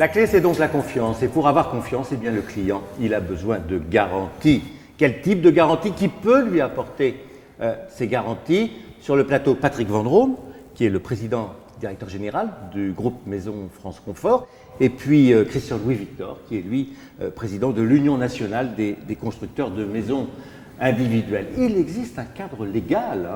La clé, c'est donc la confiance. Et pour avoir confiance, eh bien, le client, il a besoin de garanties. Quel type de garantie? Qui peut lui apporter ces garanties? Sur le plateau, Patrick Vendôme, qui est le président directeur général du groupe Maison France Confort, et puis Christian Louis Victor, qui est lui président de l'Union nationale des constructeurs de maisons individuelles. Il existe un cadre légal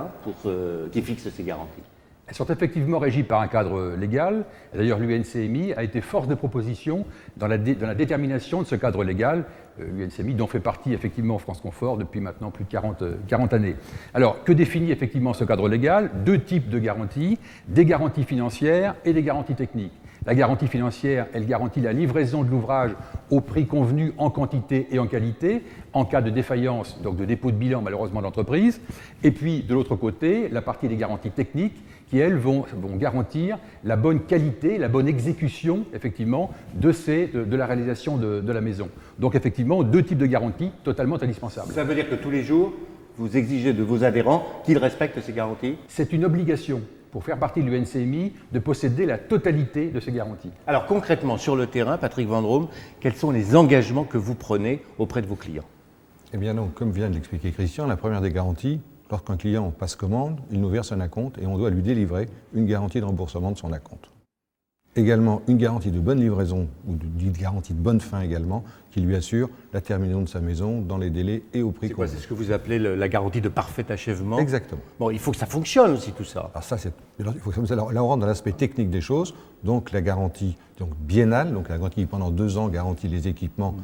qui fixe ces garanties. Elles sont effectivement régies par un cadre légal. D'ailleurs, l'UNCMI a été force de proposition dans la détermination de ce cadre légal. L'UNCMI dont fait partie effectivement France Confort depuis maintenant plus de 40 années. Alors, que définit effectivement ce cadre légal? Deux types de garanties, des garanties financières et des garanties techniques. La garantie financière, elle garantit la livraison de l'ouvrage au prix convenu en quantité et en qualité, en cas de défaillance, donc de dépôt de bilan malheureusement d'entreprise. Et puis, de l'autre côté, la partie des garanties techniques qui, elles, vont garantir la bonne qualité, la bonne exécution, effectivement, de la réalisation de la maison. Donc, effectivement, deux types de garanties totalement indispensables. Ça veut dire que tous les jours, vous exigez de vos adhérents qu'ils respectent ces garanties? C'est une obligation pour faire partie de l'UNCMI de posséder la totalité de ces garanties. Alors concrètement, sur le terrain, Patrick Vendôme, quels sont les engagements que vous prenez auprès de vos clients? Eh bien donc, comme vient de l'expliquer Christian, la première des garanties, lorsqu'un client passe commande, il nous verse un acompte et on doit lui délivrer une garantie de remboursement de son acompte. Également une garantie de bonne livraison, ou une garantie de bonne fin également, qui lui assure la terminaison de sa maison dans les délais et au prix convenu. C'est ce que vous appelez la garantie de parfait achèvement? Exactement. Bon, il faut que ça fonctionne aussi tout ça. Alors ça, là on rentre dans l'aspect technique des choses, donc la garantie biennale, donc la garantie qui pendant 2 ans garantit les équipements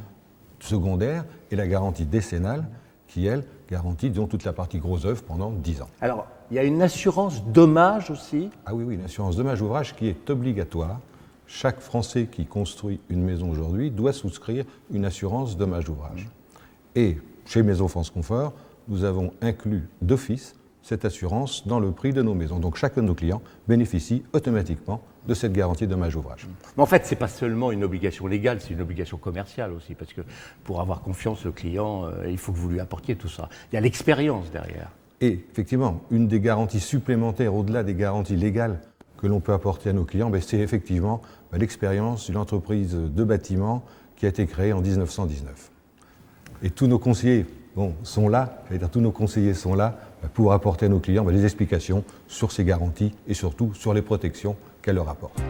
secondaires, et la garantie décennale qui, elle, garantit toute la partie gros œuvre pendant 10 ans. Alors, il y a une assurance dommage aussi? Ah oui, une assurance dommage ouvrage qui est obligatoire. Chaque Français qui construit une maison aujourd'hui doit souscrire une assurance dommage ouvrage. Et chez Maison France Confort, nous avons inclus d'office cette assurance dans le prix de nos maisons. Donc chacun de nos clients bénéficie automatiquement de cette garantie dommage ouvrage. Mais en fait, ce n'est pas seulement une obligation légale, c'est une obligation commerciale aussi, parce que pour avoir confiance au client, il faut que vous lui apportiez tout ça. Il y a l'expérience derrière. Et effectivement, une des garanties supplémentaires au-delà des garanties légales que l'on peut apporter à nos clients, c'est effectivement l'expérience d'une entreprise de bâtiment qui a été créée en 1919. Et tous nos conseillers sont là, tous nos conseillers sont là pour apporter à nos clients des explications sur ces garanties et surtout sur les protections qu'elles leur apportent.